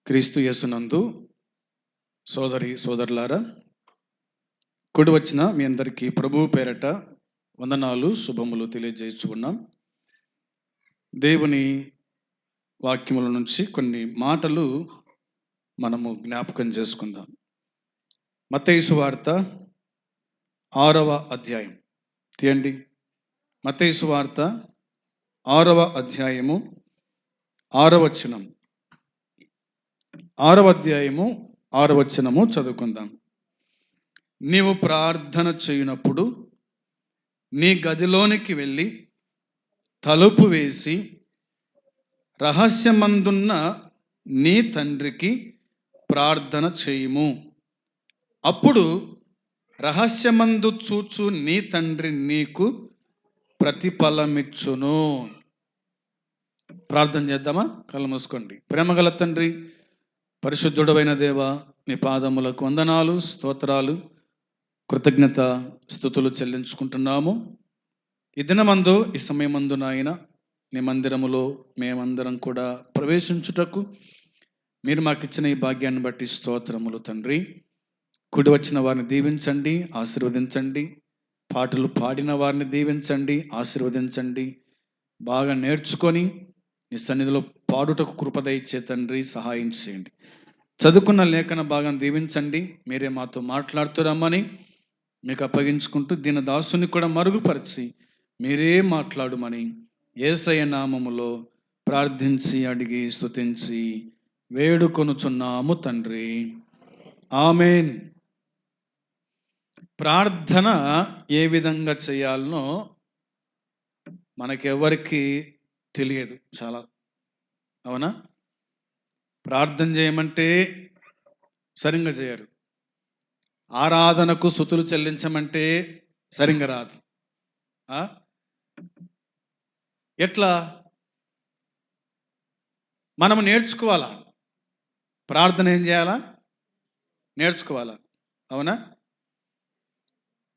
క్రీస్తు యేసునందు సోదరి సోదరులారా, కూడి వచ్చిన మీ అందరికీ ప్రభువు పేరట వందనాలు శుభములు తెలియజేస్తున్నాం. దేవుని వాక్యముల నుంచి కొన్ని మాటలు మనము జ్ఞాపకం చేసుకుందాం. మత్తయి సువార్త 6వ అధ్యాయం తీయండి. మత్తయి సువార్త 6వ అధ్యాయము 6వ వచనం. 6వ అధ్యాయము 6వ వచనము చదువుకుందాం. నీవు ప్రార్థన చేయునప్పుడు నీ గదిలోనికి వెళ్ళి తలుపు వేసి రహస్యమందున్న నీ తండ్రికి ప్రార్థన చేయుము. అప్పుడు రహస్యమందు చూచు నీ తండ్రి నీకు ప్రతిఫలమిచ్చును. ప్రార్థన చేద్దామా? కళ్ళు మూసుకోండి. ప్రేమగల తండ్రి, పరిశుద్ధుడైన దేవ, నీ పాదములకు వందనాలు, స్తోత్రాలు, కృతజ్ఞత స్తుతులు చెల్లించుకుంటున్నాము. ఈ దినమందు, ఈ సమయమందు నాయన, నీ మందిరములో మేమందరం కూడా ప్రవేశించుటకు మీరు మాకు ఇచ్చిన ఈ భాగ్యాన్ని బట్టి స్తోత్రములు తండ్రి. కుడి వచ్చిన వారిని దీవించండి, ఆశీర్వదించండి. పాటలు పాడిన వారిని దీవించండి, ఆశీర్వదించండి. బాగా నేర్చుకొని నీ సన్నిధిలో పాడుటకు కృప దయచే తండ్రి, సహాయం చేయండి. చదువుకున్న లేఖన భాగం దీవించండి. మీరే మాతో మాట్లాడుతురమ్మని మీకు అప్పగించుకుంటూ దీని దాసుని కూడా మరుగుపరిచి మీరే మాట్లాడుమని యేసయ్య నామములో ప్రార్థించి అడిగి స్తుతించి వేడుకొనుచున్నాము తండ్రి. ఆమేన్. ప్రార్థన ఏ విధంగా చేయాలనో మనకెవరికి తెలియదు. చాలా అవునా? ప్రార్థన చేయమంటే సరిగ్గా చేయరు. ఆరాధనకు స్తుతులు చెల్లించమంటే సరిగ్గా రాదు. ఎట్లా? మనం నేర్చుకోవాలా? ప్రార్థన ఏం చేయాలా? నేర్చుకోవాలా. అవునా?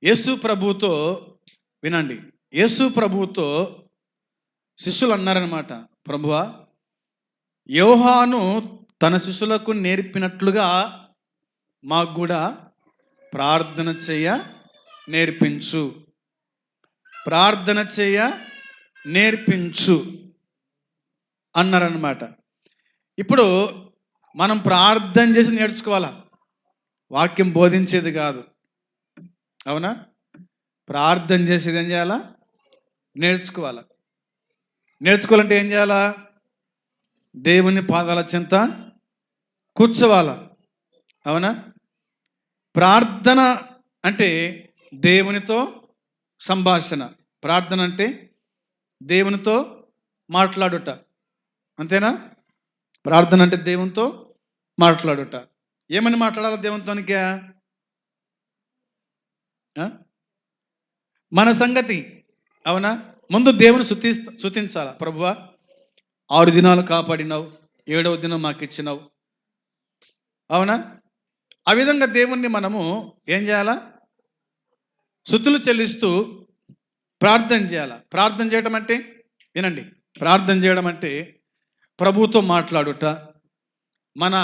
యేసు ప్రభువుతో వినండి. యేసు ప్రభువుతో శిష్యులు అన్నారనమాట, ప్రభువా, యోహాను తన శిష్యులకు నేర్పినట్లుగా మాకు కూడా ప్రార్థన చేయ నేర్పించు, ప్రార్థన చేయ నేర్పించు అన్నారనమాట. ఇప్పుడు మనం ప్రార్థన చేసి నేర్చుకోవాలా, వాక్యం బోధించేది కాదు. అవునా? ప్రార్థన చేసేది ఏం చేయాలా? నేర్చుకోవాలా. నేర్చుకోవాలంటే ఏం చేయాలా? దేవుని పాదాల చెంత కూర్చోవాలా. అవునా? ప్రార్థన అంటే దేవునితో సంభాషణ. ప్రార్థన అంటే దేవునితో మాట్లాడుట. అంతేనా? ప్రార్థన అంటే దేవునితో మాట్లాడుట. ఏమని మాట్లాడాలి దేవునితోనిక? మన సంగతి. అవునా? ముందు దేవుని స్తుతించాలా. ప్రభువా, 6 దినాలు కాపాడినావు, 7వ దినం మాకు ఇచ్చినావు. అవునా? ఆ విధంగా దేవుణ్ణి మనము ఏం చేయాలా? స్తుతులు చెల్లిస్తూ ప్రార్థన చేయాలా. ప్రార్థన చేయడం అంటే వినండి, ప్రార్థన చేయడం అంటే ప్రభువుతో మాట్లాడుట, మన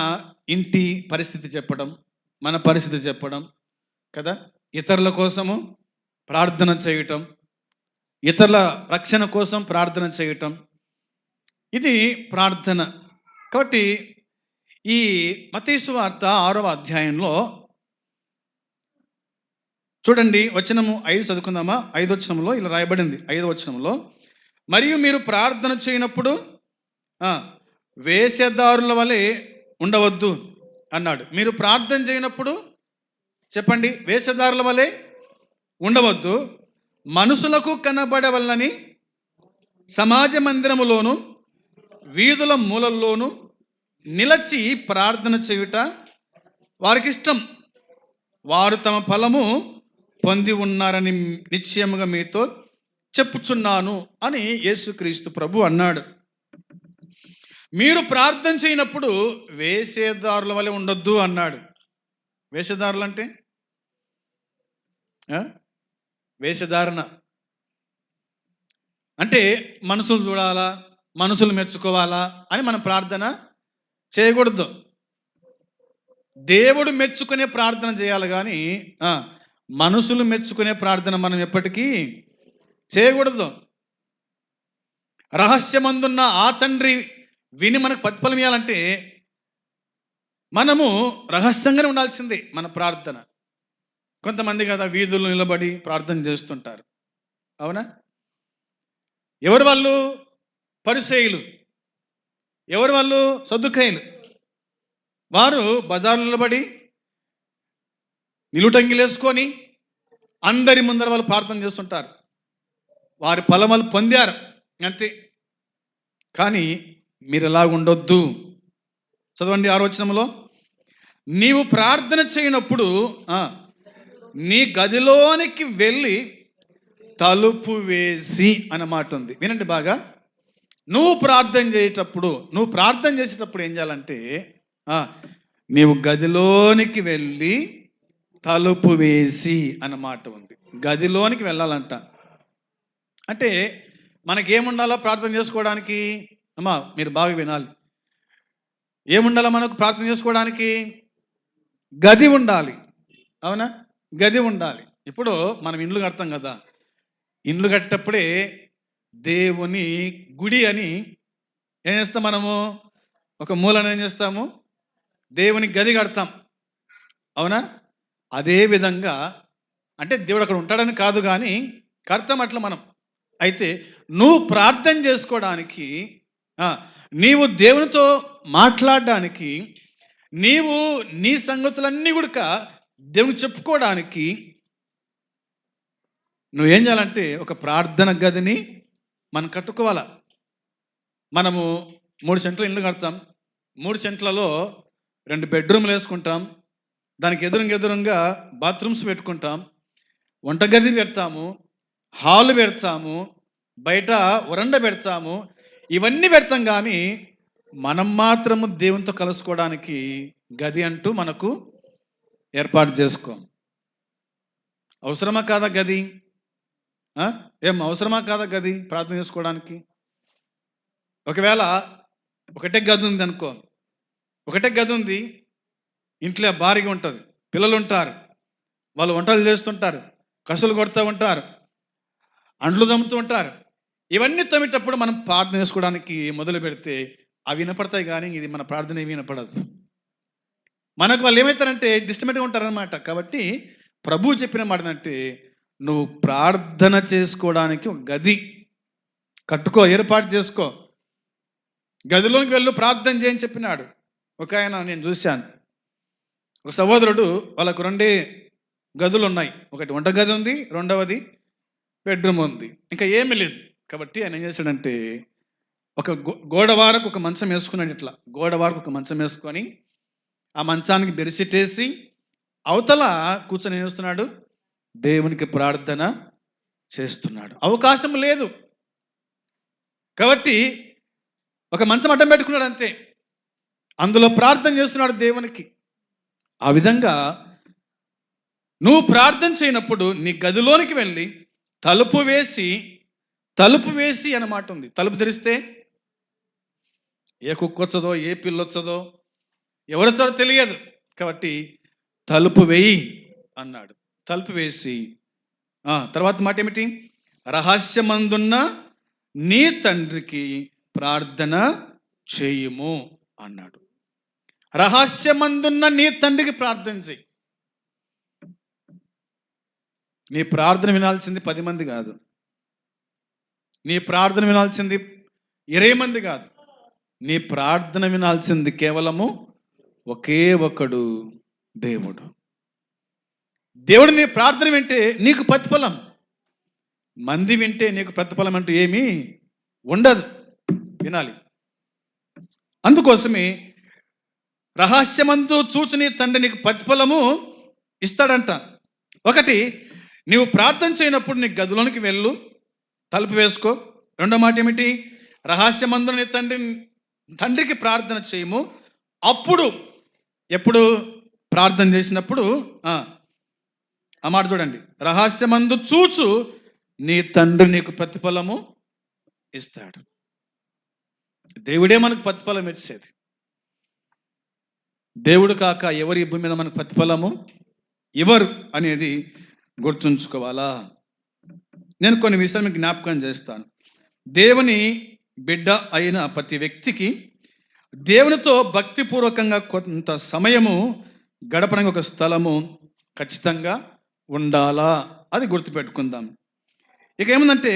ఇంటి పరిస్థితి చెప్పడం, మన పరిస్థితి చెప్పడం కదా, ఇతరుల కోసము ప్రార్థన చేయటం, ఇతరుల రక్షణ కోసం ప్రార్థన చేయటం, ఇది ప్రార్థన. కాబట్టి ఈ మత్తయి సువార్త 6వ అధ్యాయంలో చూడండి, వచనము 5 చదువుకుందామా? 5వ వచనంలో ఇలా రాయబడింది. 5వ వచనంలో, మరియు మీరు ప్రార్థన చేయనప్పుడు వేషధారుల వలె ఉండవద్దు అన్నాడు. మీరు ప్రార్థన చేయనప్పుడు చెప్పండి, వేషధారుల వలె ఉండవద్దు, మనుషులకు కనబడవలనని సమాజ మందిరములోను వీధుల మూలల్లోనూ నిలచి ప్రార్థన చేయుట వారికి ఇష్టం. వారు తమ ఫలము పొంది ఉన్నారని నిశ్చయముగా మీతో చెప్పుచున్నాను అని యేసుక్రీస్తు ప్రభు అన్నాడు. మీరు ప్రార్థన చేయనప్పుడు వేషధారుల వలె ఉండొద్దు అన్నాడు. వేషధారులు అంటే వేషధారణ అంటే మనుషులు చూడాలా, మనుషులు మెచ్చుకోవాలా అని మనం ప్రార్థన చేయకూడదు. దేవుడు మెచ్చుకునే ప్రార్థన చేయాలి కానీ మనుషులు మెచ్చుకునే ప్రార్థన మనం ఎప్పటికీ చేయకూడదు. రహస్యమందున్న ఆ తండ్రి విని మనకు ప్రతిఫలం ఇవ్వాలంటే మనము రహస్యంగానే ఉండాల్సిందే మన ప్రార్థన. కొంతమంది కదా వీధుల్లో నిలబడి ప్రార్థన చేస్తుంటారు, అవునా? ఎవరు వాళ్ళు? పరిసయ్యులు. ఎవరు వాళ్ళు? సద్దుకయ్యులు. వారు బజార్లో నిలబడి నిలుటంగిలేసుకొని అందరి ముందర వాళ్ళు ప్రార్థన చేస్తుంటారు. వారి ఫలములు పొందారు అంతే. కానీ మీరు ఎలాగ ఉండొద్దు. చదవండి 6వ వచనంలో, నీవు ప్రార్థన చేయనప్పుడు నీ గదిలోనికి వెళ్ళి తలుపు వేసి అన్నమాట ఉంది. వినండి బాగా. నువ్వు ప్రార్థన చేసేటప్పుడు ఏం చేయాలంటే నీవు గదిలోనికి వెళ్ళి తలుపు వేసి అన్నమాట ఉంది. గదిలోనికి వెళ్ళాలంట. అంటే మనకేముండాలో ప్రార్థన చేసుకోవడానికి? అమ్మా మీరు బాగా వినాలి. ఏముండాలో మనకు ప్రార్థన చేసుకోవడానికి? గది ఉండాలి, అవునా? గది ఉండాలి. ఇప్పుడు మనం ఇండ్లు కడతాం కదా, ఇండ్లు కట్టేటప్పుడే దేవుని గుడి అని ఏం చేస్తాం మనము? ఒక మూలను ఏం చేస్తాము? దేవుని గది కడతాం, అవునా? అదే విధంగా అంటే దేవుడు అక్కడ ఉంటాడని కాదు కానీ కడతాం అట్లా మనం. అయితే నువ్వు ప్రార్థన చేసుకోవడానికి, నీవు దేవునితో మాట్లాడడానికి, నీవు నీ సంగతులన్నీ కూడా దేవునికి చెప్పుకోవడానికి నువ్వేం చేయాలంటే ఒక ప్రార్థన గదిని మనం కట్టుకోవాలా. మనము 3 సెంట్ల ఇల్లు కడతాం. 3 సెంట్లలో 2 బెడ్రూమ్లు వేసుకుంటాం. దానికి ఎదురుగా బాత్రూమ్స్ పెట్టుకుంటాం, వంటగది పెడతాము, హాలు పెడతాము, బయట వరండ పెడతాము. ఇవన్నీ పెడతాం కానీ మనం మాత్రము దేవునితో కలుసుకోవడానికి గది అంటూ మనకు ఏర్పాటు చేసుకోం. అవసరమా కాదా గది? అవసరమా కాదా గది ప్రార్థన చేసుకోవడానికి? ఒకవేళ ఒకటే గది ఉంది అనుకో, ఒకటే గది ఉంది, ఇంట్లో భారీగా ఉంటుంది, పిల్లలు ఉంటారు, వాళ్ళు వంటలు చేస్తుంటారు, కసులు కొడుతూ ఉంటారు, అంట్లు తమ్ముతూ ఉంటారు. ఇవన్నీ తమ్మేటప్పుడు మనం ప్రార్థన చేసుకోవడానికి మొదలు పెడితే అవి వినపడతాయి కానీ ఇది మన ప్రార్థన ఏమి వినపడదు. మనకు వాళ్ళు ఏమవుతారంటే డిస్టర్బెంట్గా ఉంటారనమాట. కాబట్టి ప్రభువు చెప్పిన మాట ఏంటంటే నువ్వు ప్రార్థన చేసుకోవడానికి ఒక గది కట్టుకో, ఏర్పాటు చేసుకో. గదిలోకి వెళ్ళు, ప్రార్థన చేయని చెప్పినాడు. ఒక ఆయన నేను చూశాను, ఒక సహోదరుడు, వాళ్ళకు 2 గదులు ఉన్నాయి. ఒకటి వంట గది ఉంది, రెండవది బెడ్రూమ్ ఉంది, ఇంకా ఏమీ లేదు. కాబట్టి ఆయన ఏం చేశాడంటే ఒక గోడవారకు ఒక మంచం వేసుకున్నాడు. ఇట్లా గోడవారకు ఒక మంచం వేసుకొని ఆ మంచానికి బెరిసిటేసి అవతల కూర్చొని ఏం చేస్తున్నాడు? దేవునికి ప్రార్థన చేస్తున్నాడు. అవకాశం లేదు కాబట్టి ఒక మంచం అడ్డం పెట్టుకున్నాడు అంతే, అందులో ప్రార్థన చేస్తున్నాడు దేవునికి. ఆ విధంగా నువ్వు ప్రార్థన చేయనప్పుడు నీ గదిలోనికి వెళ్ళి తలుపు వేసి అన్నమాట ఉంది. తలుపు తెరిస్తే ఏ కుక్కొచ్చదో ఏ పిల్లొచ్చదో ఎవరొచ్చారో తెలియదు. కాబట్టి తలుపు వేయి అన్నాడు. తలుపు వేసి తర్వాత మాట ఏమిటి? రహస్యమందున్న నీ తండ్రికి ప్రార్థన చేయుము అన్నాడు. రహస్యమందున్న నీ తండ్రికి ప్రార్థన చేయి. నీ ప్రార్థన వినాల్సింది 10 మంది కాదు, నీ ప్రార్థన వినాల్సింది 20 మంది కాదు, నీ ప్రార్థన వినాల్సింది కేవలము ఒకే ఒకడు దేవుడు. దేవుడు నీ ప్రార్థన వింటే నీకు ప్రతిఫలం, మంది వింటే నీకు ప్రతిఫలం అంటూ ఏమీ ఉండదు. వినాలి. అందుకోసమే రహస్యమందు చూచుని తండ్రి నీకు ప్రతిఫలము ఇస్తాడంట. ఒకటి, నీవు ప్రార్థన చేయనప్పుడు నీ గదిలోనికి వెళ్ళు, తలుపు వేసుకో. రెండో మాట ఏమిటి? రహస్యమందు నీ తండ్రికి ప్రార్థన చేయము. అప్పుడు ఎప్పుడు ప్రార్థన చేసినప్పుడు ఆ మాట చూడండి, రహస్యమందు చూచు నీ తండ్రి నీకు ప్రతిఫలము ఇస్తాడు. దేవుడే మనకు ప్రతిఫలం ఇచ్చేది. దేవుడు కాక ఎవరి భూమి మీద మనకు ప్రతిఫలము ఇవ్వరు అనేది గుర్తుంచుకోవాలా. నేను కొన్ని విషయాలు మీకు జ్ఞాపకం చేస్తాను. దేవుని బిడ్డ అయిన ప్రతి వ్యక్తికి దేవునితో భక్తిపూర్వకంగా కొంత సమయము గడపడానికి ఒక స్థలము ఖచ్చితంగా ఉండాలా, అది గుర్తుపెట్టుకుందాం. ఇక ఏముందంటే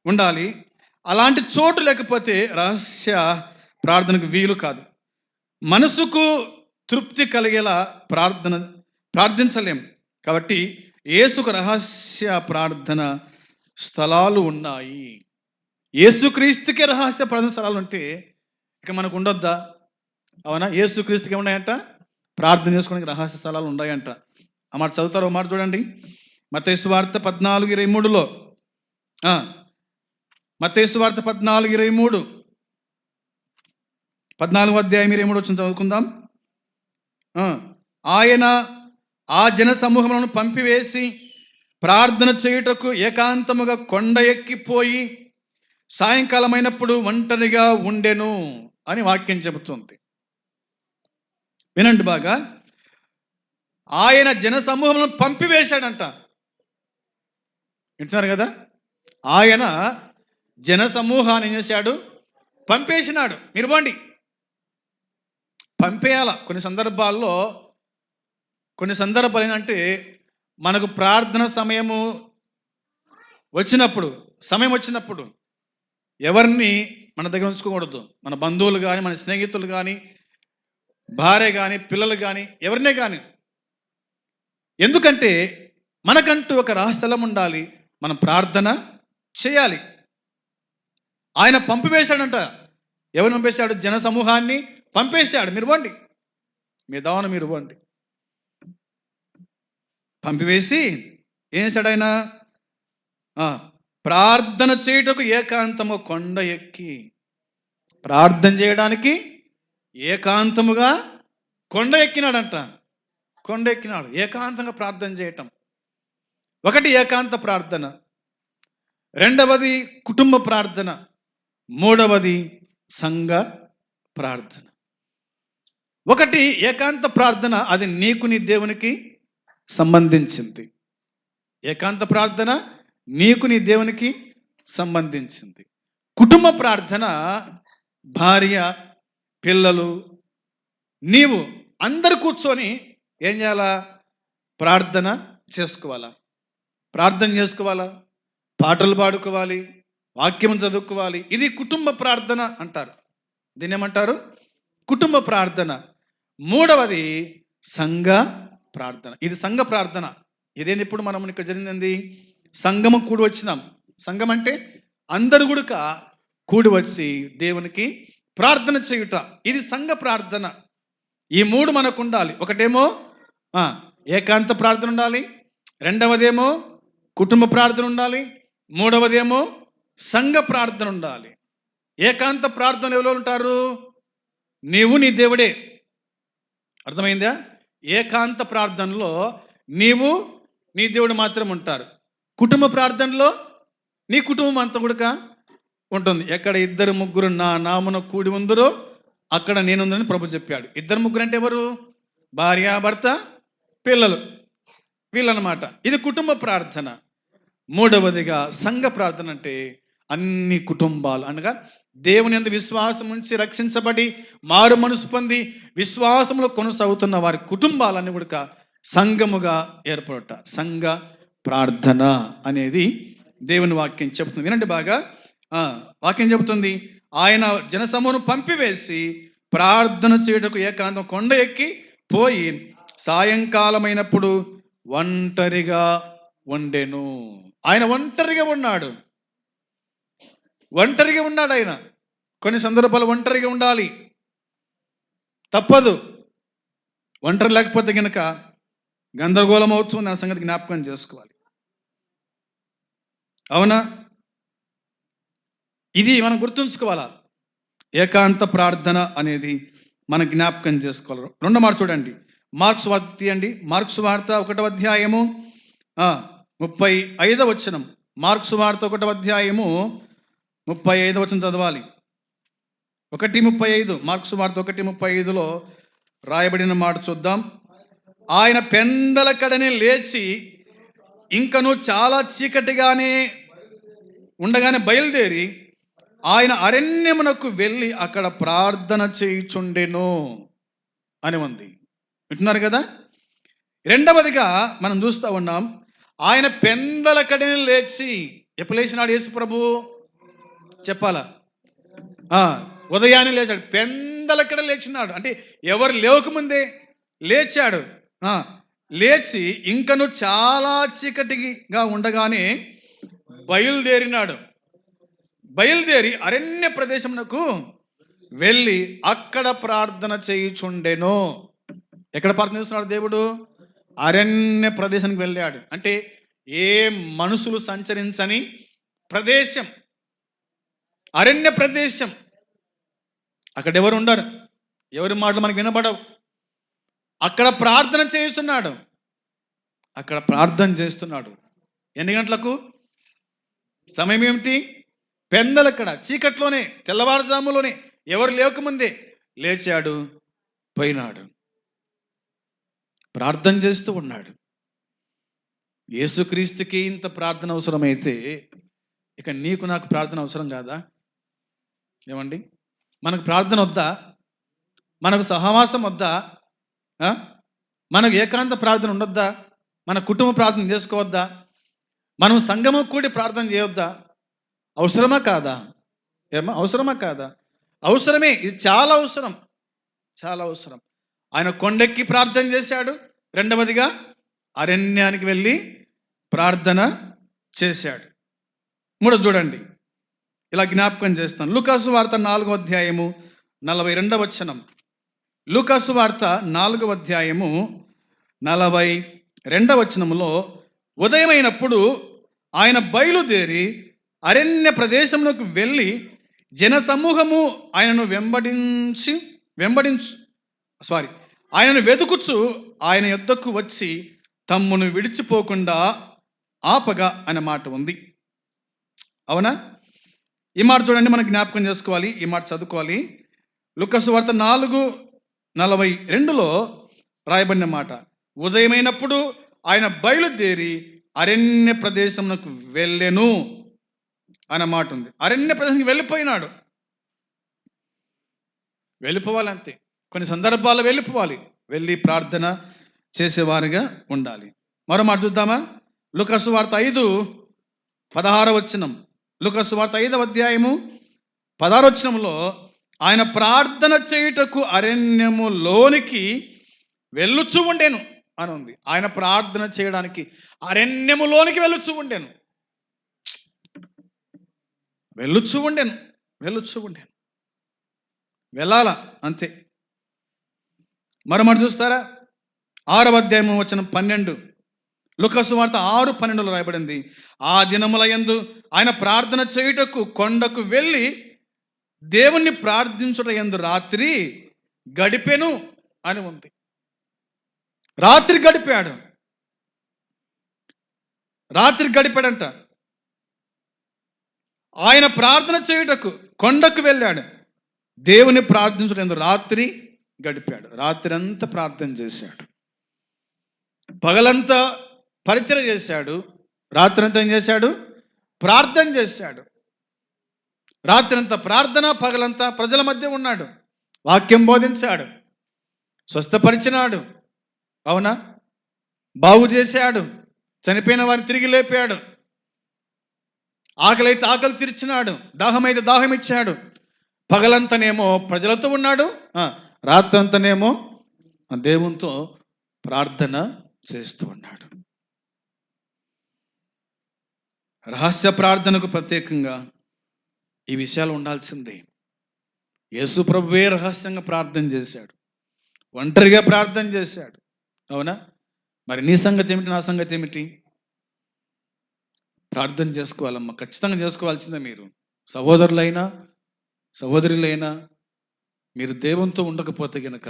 ఉండాలి. అలాంటి చోటు లేకపోతే రహస్య ప్రార్థనకు వీలు కాదు. మనసుకు తృప్తి కలిగేలా ప్రార్థించలేం. కాబట్టి యేసుకు రహస్య ప్రార్థన స్థలాలు ఉన్నాయి. యేసుక్రీస్తుకే రహస్య ప్రార్థన స్థలాలు ఉంటే ఇక మనకు ఉండొద్దా? అవునా? యేసుక్రీస్తుకి ఏమున్నాయంట? ప్రార్థన చేసుకోవడానికి రహస్య స్థలాలు ఉన్నాయంట. ఆ మాట చదువుతారు, మాట చూడండి. మత్తయి సువార్త 14:23లో, మత్తయి సువార్త 14:23, 14వ అధ్యాయం 23 వచ్చిన చదువుకుందాం. ఆయన ఆ జన సమూహములను పంపివేసి ప్రార్థన చేయుటకు ఏకాంతముగా కొండ ఎక్కిపోయి సాయంకాలమైనప్పుడు ఒంటరిగా ఉండెను అని వాక్యం చెబుతుంది. వినండి బాగా. ఆయన జన సమూహములను పంపివేశాడంట. వింటున్నారు కదా? ఆయన జన సమూహాన్ని ఏం చేశాడు? పంపేసినాడు. మీరు పోండి. పంపేయాల. కొన్ని సందర్భాలు ఏంటంటే మనకు ప్రార్థన సమయం వచ్చినప్పుడు ఎవరిని మన దగ్గర ఉంచుకోకూడదు. మన బంధువులు కానీ, మన స్నేహితులు కానీ, భార్య కానీ, పిల్లలు కానీ, ఎవరినే కానీ. ఎందుకంటే మనకంటూ ఒక రహస్యలం ఉండాలి. మనం ప్రార్థన చేయాలి. ఆయన పంపివేశాడంట. ఎవరిని పంపేశాడు? జన సమూహాన్ని పంపేశాడు. మీరు పోండి, మీ దావన మీరు పోండి. పంపివేసి ఏం చేశాడు ఆయన? ప్రార్థన చేయుటకు ఏకాంతము కొండ ఎక్కి, ప్రార్థన చేయడానికి ఏకాంతముగా కొండ ఎక్కినాడంట. కొండ ఎక్కినాడు. ఏకాంతంగా ప్రార్థన చేయటం. ఒకటి ఏకాంత ప్రార్థన, రెండవది కుటుంబ ప్రార్థన, మూడవది సంఘ ప్రార్థన. ఒకటి ఏకాంత ప్రార్థన, అది నీకు నీ దేవునికి సంబంధించింది. ఏకాంత ప్రార్థన నీకు నీ దేవునికి సంబంధించింది. కుటుంబ ప్రార్థన భార్య, పిల్లలు, నీవు అందరు కూర్చొని ఏం చేయాలా? ప్రార్థన చేసుకోవాలా. ప్రార్థన చేసుకోవాలా, పాటలు పాడుకోవాలి, వాక్యం చదువుకోవాలి. ఇది కుటుంబ ప్రార్థన అంటారు. దీన్ని ఏమంటారు? కుటుంబ ప్రార్థన. మూడవది సంఘ ప్రార్థన. ఇది సంఘ ప్రార్థన. ఇదేంది? ఇప్పుడు మనం ఇక్కడ జరిగింది సంఘము కూడి వచ్చినాం. సంఘం అంటే అందరు కూడా కూడి వచ్చి దేవునికి ప్రార్థన చేయుట, ఇది సంఘ ప్రార్థన. ఈ మూడు మనకు ఉండాలి. ఒకటేమో ఏకాంత ప్రార్థన ఉండాలి, రెండవదేమో కుటుంబ ప్రార్థన ఉండాలి, మూడవదేమో సంఘ ప్రార్థన ఉండాలి. ఏకాంత ప్రార్థన ఎవరు ఉంటారు? నీవు నీ దేవుడే. అర్థమైందా? ఏకాంత ప్రార్థనలో నీవు నీ దేవుడు మాత్రం ఉంటారు. కుటుంబ ప్రార్థనలో నీ కుటుంబం అంతా కూడా ఉంటుంది. ఎక్కడ ఇద్దరు ముగ్గురు నా నామున కూడి ఉందరో అక్కడ నేనుందని ప్రభు చెప్పాడు. ఇద్దరు ముగ్గురు అంటే ఎవరు? భార్య, భర్త, పిల్లలు, వీళ్ళనమాట. ఇది కుటుంబ ప్రార్థన. మూడవదిగా సంఘ ప్రార్థన అంటే అన్ని కుటుంబాలు, అనగా దేవుని యందు విశ్వాసం ఉంచి రక్షించబడి మారు మనసు పొంది విశ్వాసంలో కొనసాగుతున్న వారి కుటుంబాలన్నీ కూడా సంఘముగా ఏర్పడట. సంఘ ప్రార్థన అనేది దేవుని వాక్యం చెబుతుంది. వినండి బాగా. వాక్యం చెబుతుంది, ఆయన జనసమూహను పంపివేసి ప్రార్థన చేయుటకు ఏకాంతం కొండ ఎక్కి పోయి సాయంకాలమైనప్పుడు ఒంటరిగా ఉండెను. ఆయన ఒంటరిగా ఉన్నాడు. ఒంటరిగా ఉన్నాడు ఆయన. కొన్ని సందర్భాలు ఒంటరిగా ఉండాలి, తప్పదు. ఒంటరి లేకపోతే కనుక గందరగోళం అవుతుంది. ఆ సంగతి జ్ఞాపకం చేసుకోవాలి. అవునా? ఇది మనం గుర్తుంచుకోవాలా. ఏకాంత ప్రార్థన అనేది మనం జ్ఞాపకం చేసుకోవాలి. రెండో మాట చూడండి, మార్క్స్ వార్త తీయండి. మార్క్స్ వార్త 1వ అధ్యాయము 35వ వచనం. మార్క్స్ వార్త 1వ అధ్యాయము 35వ వచనం చదవాలి. 1:35. మార్క్స్ వార్త 1:35లో రాయబడిన మాట చూద్దాం. ఆయన పెందల కడనే లేచి ఇంకను చాలా చీకటిగానే ఉండగానే బయలుదేరి ఆయన అరణ్యమునకు వెళ్ళి అక్కడ ప్రార్థన చేయుచుండెను అని ఉంది. వింటున్నారు కదా? రెండవదిగా మనం చూస్తూ ఉన్నాం, ఆయన పెందల కడనే లేచి. ఎప్పుడు లేచినాడు యేసు ప్రభు? చెప్పాలా? ఉదయాన్నే లేచాడు. పెందలక్కడ లేచినాడు అంటే ఎవరు లేవకముందే లేచాడు. లేచి ఇంకను చాలా చీకటిగా ఉండగానే బయలుదేరినాడు. బయలుదేరి అరణ్య ప్రదేశమునకు వెళ్ళి అక్కడ ప్రార్థన చేయుచుండెను. ఎక్కడ ప్రార్థన చేస్తున్నాడు దేవుడు? అరణ్య ప్రదేశానికి వెళ్ళాడు. అంటే ఏ మనుషులు సంచరించని ప్రదేశం, అరణ్య ప్రదేశం. అక్కడ ఎవరు ఉండరు, ఎవరి మాటలు మనకు వినబడవు. అక్కడ ప్రార్థన చేస్తున్నాడు. అక్కడ ప్రార్థన చేస్తున్నాడు. ఎన్ని గంటలకు? సమయం ఏమిటి? పెందలక్కడ చీకట్లోనే, తెల్లవారుజాములోనే, ఎవరు లేకముందే లేచాడు, పోయినాడు, ప్రార్థన చేస్తూ ఉన్నాడు. యేసుక్రీస్తుకి ఇంత ప్రార్థన అవసరమైతే ఇక నీకు నాకు ప్రార్థన అవసరం కాదా? ఏమండి, మనకు ప్రార్థన వద్దా? మనకు సహవాసం వద్దా? మనకు ఏకాంత ప్రార్థన ఉండొద్దా? మన కుటుంబ ప్రార్థన చేసుకోవద్దా? మనం సంఘము కూడి ప్రార్థన చేయొద్దా? అవసరమా కాదా? అవసరమా కాదా? అవసరమే. ఇది చాలా అవసరం, చాలా అవసరం. ఆయన కొండెక్కి ప్రార్థన చేశాడు. రెండవదిగా అరణ్యానికి వెళ్ళి ప్రార్థన చేశాడు. మూడో చూడండి, ఇలా జ్ఞాపకం చేస్తాను. లూకాసు వార్త 4వ అధ్యాయము 42వ వచనం. లూకాసు వార్త 4వ అధ్యాయము 42వ వచనములో, ఉదయమైనప్పుడు ఆయన బయలుదేరి అరణ్య ప్రదేశంలోకి వెళ్ళి జనసమూహము ఆయనను ఆయనను వెతుకుచు ఆయన యొద్దకు వచ్చి తమ్మును విడిచిపోకుండా ఆపగా అనే మాట ఉంది. అవునా? ఈ మాట చూడండి, మనం జ్ఞాపకం చేసుకోవాలి, ఈ మాట చదువుకోవాలి. లూకాసు వార్త 4:42లో రాయబడిన మాట, ఉదయమైనప్పుడు ఆయన బయలుదేరి అరణ్య ప్రదేశంలోకి వెళ్ళెను అనే మాట ఉంది. అరణ్య ప్రదేశానికి వెళ్ళిపోయినాడు. వెళ్ళిపోవాలంతే. కొన్ని సందర్భాల్లో వెళ్ళిపోవాలి, వెళ్ళి ప్రార్థన చేసేవారుగా ఉండాలి. మరో మాట చూద్దామా? లూకాసు వార్త 5:16 వచనం. లూకాసు వార్త 5వ అధ్యాయము 16వ వచనంలో, ఆయన ప్రార్థన చేయుటకు అరణ్యములోనికి వెళ్ళుచూ ఉండేను అని ఉంది. ఆయన ప్రార్థన చేయడానికి అరణ్యములోనికి వెళ్ళుచూ ఉండేను. వెళ్ళాలా అంతే. మరో మాట చూస్తారా? 6వ అధ్యాయము వచనం 12. లూకాసు వార్త 6:12లో రాయబడింది, ఆ దినముల యందు ఆయన ప్రార్థన చేయుటకు కొండకు వెళ్ళి దేవుణ్ణి ప్రార్థించుట యందు రాత్రి గడిపెను అని ఉంది. రాత్రి గడిపాడంట. ఆయన ప్రార్థన చేయుటకు కొండకు వెళ్ళాడు, దేవుని ప్రార్థించుట యందు రాత్రి గడిపాడు. రాత్రి అంతా ప్రార్థన చేశాడు, పగలంతా పరిచయం చేశాడు, రాత్రి అంతా ఏం చేశాడు? ప్రార్థన చేశాడు. రాత్రి అంతా ప్రార్థన, పగలంతా ప్రజల మధ్య ఉన్నాడు, వాక్యం బోధించాడు, స్వస్థపరిచినాడు. అవునా? బాగు చేశాడు, చనిపోయిన వారిని తిరిగి లేపాడు, ఆకలి అయితే ఆకలి తీర్చినాడు, దాహమైతే దాహం ఇచ్చాడు. పగలంతానేమో ప్రజలతో ఉన్నాడు, రాత్రి అంతానేమో దేవునితో ప్రార్థన చేస్తూ ఉన్నాడు. రహస్య ప్రార్థనకు ప్రత్యేకంగా ఈ విషయాలు ఉండాల్సిందే. యేసు ప్రభువే రహస్యంగా ప్రార్థన చేశాడు, ఒంటరిగా ప్రార్థన చేశాడు. అవునా? మరి నీ సంగతి ఏమిటి, నా సంగతి ఏమిటి? ప్రార్థన చేసుకోవాలమ్మా, ఖచ్చితంగా చేసుకోవాల్సిందే. మీరు సహోదరులైనా సహోదరులైనా మీరు దేవునితో ఉండకపోతే గనక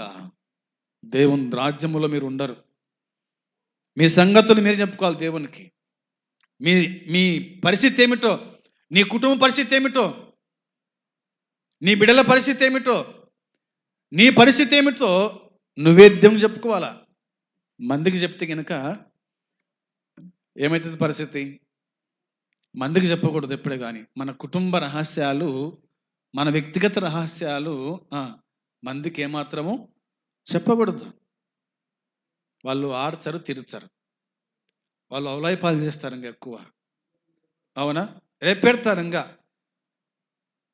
దేవుని రాజ్యములో మీరు ఉండరు. మీ సంగతులు మీరు చెప్పుకోవాలి దేవునికి. మీ పరిస్థితి ఏమిటో, నీ కుటుంబ పరిస్థితి ఏమిటో, నీ బిడ్డల పరిస్థితి ఏమిటో, నీ పరిస్థితి ఏమిటో నువ్వే దేవుని చెప్పుకోవాలా. మందికి చెప్తే కనుక ఏమవుతుంది పరిస్థితి? మందికి చెప్పకూడదు ఎప్పుడే కానీ. మన కుటుంబ రహస్యాలు, మన వ్యక్తిగత రహస్యాలు మందికి ఏమాత్రము చెప్పకూడదు. వాళ్ళు ఆడతారు, తీర్చారు, వాళ్ళు అవలాయిపాలు చేస్తారు ఇంకా ఎక్కువ. అవునా? రేపు పెడతారు ఇంకా.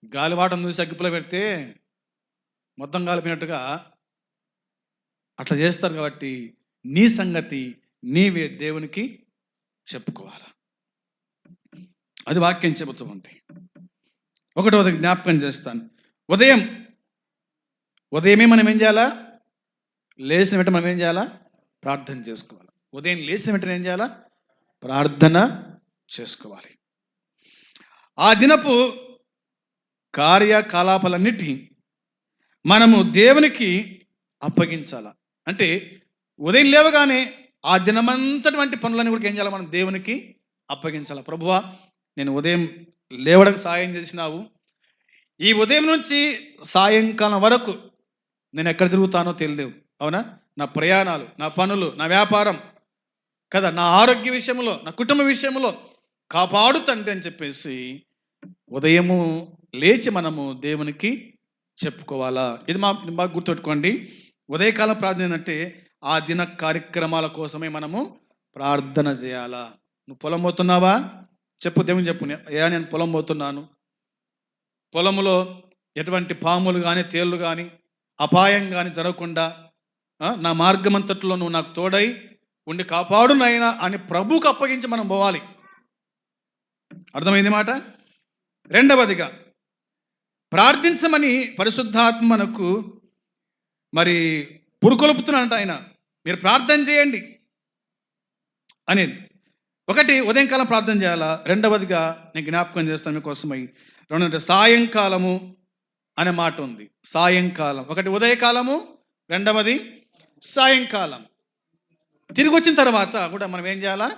గాలివాటం చూసి అగ్గిపులో పెడితే మొత్తం కాలిపోయినట్టుగా అట్లా చేస్తారు. కాబట్టి నీ సంగతి నీవే దేవునికి చెప్పుకోవాలి. అది వాక్యం చెబుతూ ఉంది. ఒకటోది జ్ఞాపకం చేస్తాను. ఉదయమే మనం ఏం చేయాలా? లేచిన వెంటనే మనం ఏం చేయాలా? ప్రార్థన చేసుకోవాలి. ఉదయం లేచిన వెంటనే ఏం చేయాలా? ప్రార్థన చేసుకోవాలి. ఆ దినపు కార్యకలాపాలన్నిటి మనము దేవునికి అప్పగించాల. అంటే ఉదయం లేవగానే ఆ దినమంతటి వంటి పనులన్నీ కూడా ఏం చేయాలి? మనం దేవునికి అప్పగించాలి. ప్రభువా, నేను ఉదయం లేవడానికి సాయం చేసినావు. ఈ ఉదయం నుంచి సాయంకాలం వరకు నేను ఎక్కడ తిరుగుతానో తెలియదు. అవునా? నా ప్రయాణాలు, నా పనులు, నా వ్యాపారం కదా, నా ఆరోగ్య విషయంలో, నా కుటుంబ విషయంలో కాపాడు తండ్రి అని చెప్పేసి ఉదయము లేచి మనము దేవునికి చెప్పుకోవాలా. ఇది బాగా గుర్తుపెట్టుకోండి. ఉదయకాలం ప్రార్థన ఏంటంటే ఆ దిన కార్యక్రమాల కోసమే మనము ప్రార్థన చేయాలా. నువ్వు పొలం పోతున్నావా? చెప్పు, దేవుని చెప్పు. నేను పొలం పోతున్నాను. పొలంలో ఎటువంటి పాములు కానీ, తేళ్ళు కానీ, అపాయం కానీ జరగకుండా నా మార్గమంతట్లో నువ్వు నాకు తోడై ఉండి కాపాడు నాయనా అని ప్రభువుకు అప్పగించి మనం పోవాలి. అర్థమైంది మాట? రెండవదిగా, ప్రార్థించమని పరిశుద్ధాత్మ మనకు మరి పురుకొలుపుతున్నాడంట ఆయన. మీరు ప్రార్థన చేయండి అనేది. ఒకటి, ఉదయంకాలం ప్రార్థన చేయాలా. రెండవదిగా నేను జ్ఞాపకం చేస్తాను మీకోసమై. రెండవది సాయంకాలము అనే మాట ఉంది. సాయంకాలం. ఒకటి ఉదయకాలము, రెండవది సాయంకాలం. తిరిగి వచ్చిన తర్వాత కూడా మనం ఏం చేయాలా?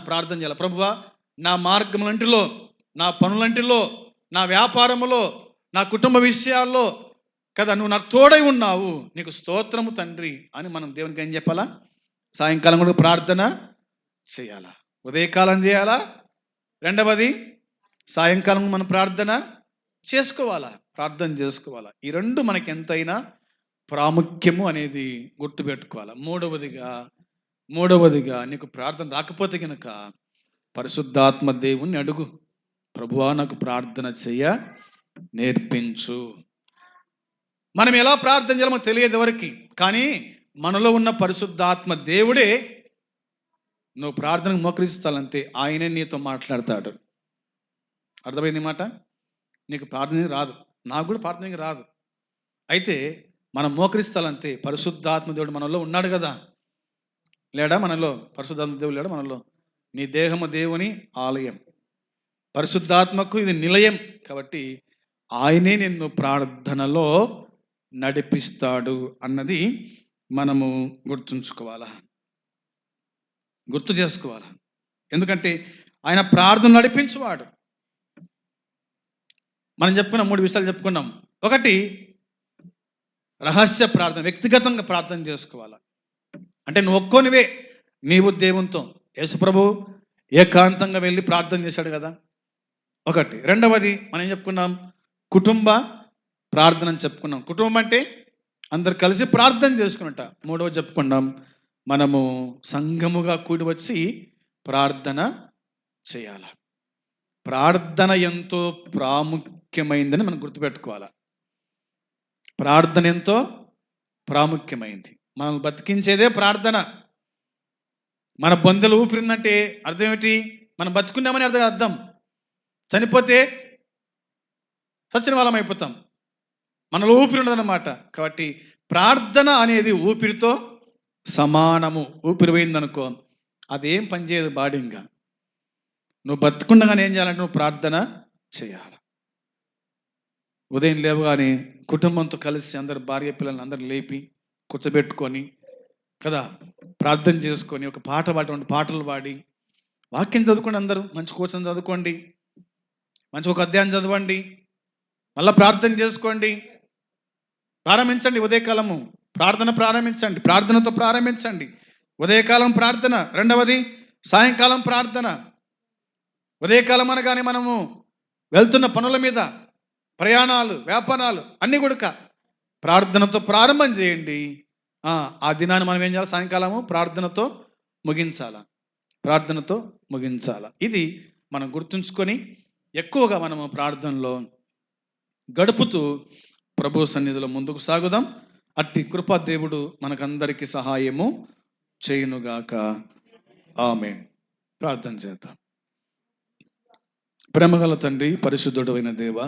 ప్రార్థన చేయాలి. ప్రభువా, నా మార్గములంటిలో, నా పనులంటిలో, నా వ్యాపారములో, నా కుటుంబ విషయాల్లో కదా నువ్వు నాకు తోడై ఉన్నావు, నీకు స్తోత్రము తండ్రి అని మనం దేవునికి ఏం చెప్పాలా? సాయంకాలం కూడా ప్రార్థన చేయాలా. ఉదయకాలం చేయాలా, రెండవది సాయంకాలం మనం ప్రార్థన చేసుకోవాలా. ప్రార్థన చేసుకోవాలా. ఈ రెండు మనకి ఎంతైనా ప్రాముఖ్యము అనేది గుర్తుపెట్టుకోవాలి. మూడవదిగా నీకు ప్రార్థన రాకపోతే కనుక పరిశుద్ధాత్మ దేవుణ్ణి అడుగు. ప్రభువా, నాకు ప్రార్థన చెయ్య నేర్పించు. మనం ఎలా ప్రార్థన చేయాలో మనకు తెలియదు ఎవరికి. కానీ మనలో ఉన్న పరిశుద్ధాత్మ దేవుడే నువ్వు ప్రార్థనకు మోకరిస్తాలంతే ఆయనే నీతో మాట్లాడతాడు. అర్థమైంది మాట? నీకు ప్రార్థన రాదు, నాకు కూడా ప్రార్థనకి రాదు. అయితే మనం మోకరిస్తాలంతే. పరిశుద్ధాత్మ దేవుడు మనలో ఉన్నాడు కదా, లేడా? మనలో పరిశుద్ధాత్మ దేవుడు లేడా మనలో? నీ దేహము దేవుని ఆలయం, పరిశుద్ధాత్మకు ఇది నిలయం. కాబట్టి ఆయనే నిన్ను ప్రార్థనలో నడిపిస్తాడు అన్నది మనము గుర్తు చేసుకోవాలా. ఎందుకంటే ఆయన ప్రార్థన నడిపించువాడు. మనం చెప్పుకున్నాం, 3 విషయాలు చెప్పుకున్నాం. ఒకటి, రహస్య ప్రార్థన, వ్యక్తిగతంగా ప్రార్థన చేసుకోవాలా. అంటే నువ్వు ఒక్కోనివే నీవు దేవునితో. యేసుప్రభు ఏకాంతంగా వెళ్ళి ప్రార్థన చేశాడు కదా, ఒకటి. రెండవది మనం ఏం చెప్పుకున్నాం? కుటుంబ ప్రార్థన అని చెప్పుకున్నాం. కుటుంబం అంటే అందరు కలిసి ప్రార్థన చేసుకున్నట్ట. మూడవది చెప్పుకున్నాం, మనము సంఘముగా కూడి వచ్చి ప్రార్థన చేయాల. ప్రార్థన ఎంతో ప్రాముఖ్యమైందని మనం గుర్తుపెట్టుకోవాలి. ప్రార్థన ఎంతో ప్రాముఖ్యమైంది. మనం బతికించేదే ప్రార్థన. మన బొందలు ఊపిరిందంటే అర్థం ఏమిటి? మనం బతుకున్నామని అర్థం. చనిపోతే సచిన వాళ్ళం అయిపోతాం. మనలో ఊపిరి ఉండదన్నమాట. కాబట్టి ప్రార్థన అనేది ఊపిరితో సమానము. ఊపిరి పోయిందనుకో అదేం పనిచేయదు బాడీగా. నువ్వు బతుకుండగానే ఏం చేయాలంటే నువ్వు ప్రార్థన చేయాలి. ఉదయం లేవగానే కుటుంబంతో కలిసి అందరు భార్య పిల్లల్ని అందరు లేపి కూర్చోబెట్టుకొని కదా ప్రార్థన చేసుకొని ఒక పాట పాడి పాటలు పాడి వాక్యం చదువుకోండి. అందరూ మంచి కూర్చొని చదువుకోండి, మంచి ఒక అధ్యాయం చదవండి, మళ్ళీ ప్రార్థన చేసుకోండి, ప్రారంభించండి ఉదయకాలము. ప్రార్థన ప్రారంభించండి, ప్రార్థనతో ప్రారంభించండి. ఉదయకాలం ప్రార్థన, రెండవది సాయంకాలం ప్రార్థన. ఉదయకాలం అనగానే మనము వెళ్తున్న పనుల మీద, ప్రయాణాలు, వ్యాపారాలు అన్నీ కూడా ప్రార్థనతో ప్రారంభం చేయండి. ఆ దినాన్ని మనం ఏం చేయాలి? సాయంకాలము ప్రార్థనతో ముగించాలా, ప్రార్థనతో ముగించాలా. ఇది మనం గుర్తుంచుకొని ఎక్కువగా మనము ప్రార్థనలో గడుపుతూ ప్రభు సన్నిధిలో ముందుకు సాగుదాం. అట్టి కృపా దేవుడు మనకందరికీ సహాయము చేయునుగాక. ఆమేన్. ప్రార్థన చేద్దాం. ప్రేమగల తండ్రి, పరిశుద్ధుడు అయిన దేవ,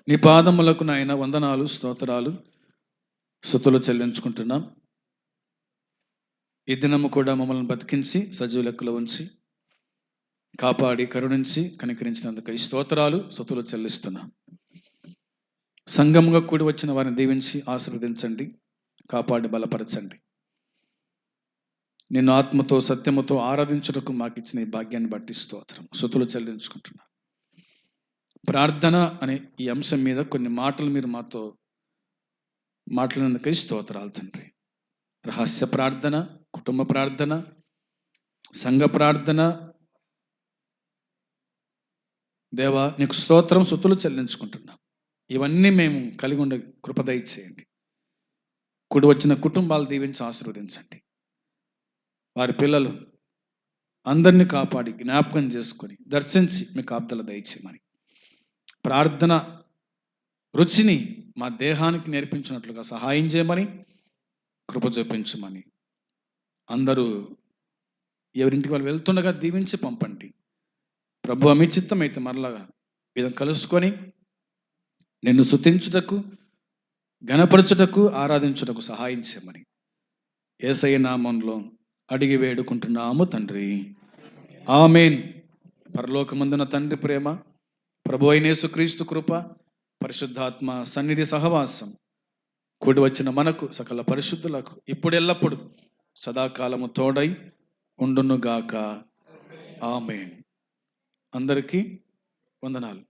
నీ పాదములకు నాయన వందనాలు, స్తోత్రాలు, స్తుతులు చెల్లించుకుంటున్నాం. ఈ దినము కూడా మమ్మల్ని బతికించి సజీవ లెక్కలో ఉంచి కాపాడి కరుణించి కనికరించినందుకు ఈ స్తోత్రాలు, స్తుతులు చెల్లిస్తున్నాం. సంఘముగా కూడి వచ్చిన వారిని దీవించి ఆశీర్వదించండి, కాపాడి బలపరచండి. నిన్ను ఆత్మతో సత్యముతో ఆరాధించుటకు మాకు ఇచ్చిన ఈ భాగ్యాన్ని బట్టి స్తోత్రం, స్తుతులు చెల్లించుకుంటున్నాం. ప్రార్థన అనే ఈ అంశం మీద కొన్ని మాటలు మీరు మాతో మాట్లాడినందుకై స్తోత్రాలు తండ్రి. రహస్య ప్రార్థన, కుటుంబ ప్రార్థన, సంఘ ప్రార్థన, దేవా నీకు స్తోత్రం, స్తుతులు చెల్లించుకుంటున్నాం. ఇవన్నీ మేము కలిగి ఉండే కృప దయచేయండి. కూడి వచ్చిన కుటుంబాలు దీవించి ఆశీర్వదించండి. వారి పిల్లలు అందరినీ కాపాడి జ్ఞాపకం చేసుకొని దర్శించి మీ కాపుదల దయచేయమని, ప్రార్థన రుచిని మా దేహానికి నేర్పించినట్లుగా సహాయం చేయమని, కృప చూపించమని, అందరూ ఎవరింటికి వాళ్ళు వెళ్తుండగా దీవించి పంపండి. ప్రభు మీ చిత్తం అయితే మరలా విధం కలుసుకొని నిన్ను స్తుతించుటకు, ఘనపరచుటకు, ఆరాధించుటకు సహాయం చేయమని యేసయ్య నామంలో అడిగి వేడుకుంటున్నాము తండ్రి. ఆమేన్. పరలోకమందున తండ్రి ప్రేమ, ప్రభు అయిన యేసుక్రీస్తు కృప, పరిశుద్ధాత్మ సన్నిధి సహవాసం కూడి వచ్చిన మనకు సకల పరిశుద్ధులకు ఇప్పుడు ఎల్లప్పుడు సదాకాలము తోడై ఉండునుగాక. ఆమేన్. అందరికీ వందనాలు.